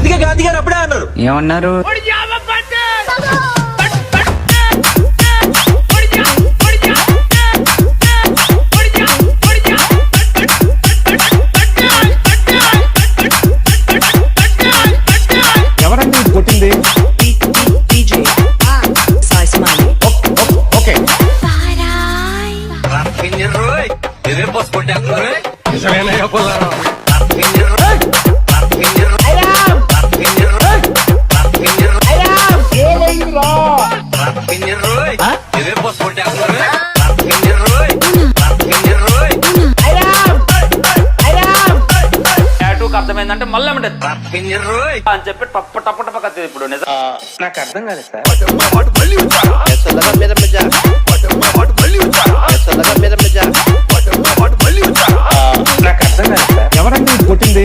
అందుకే గాంధీ గారు అప్పుడే అన్నారు. ఏమన్నారు? ఎవరండి ఇది కొట్టింది? ఓకే నిజమేనయ్యా పుల్లారావు. అర్థమైందంటే మళ్ళీ అని చెప్పి టప్ప టప్ప టప్ప కత్తి. ఇప్పుడు నిజం నాకు అర్థం కాలేదు సార్. ఎవరండి ఇది కొట్టింది?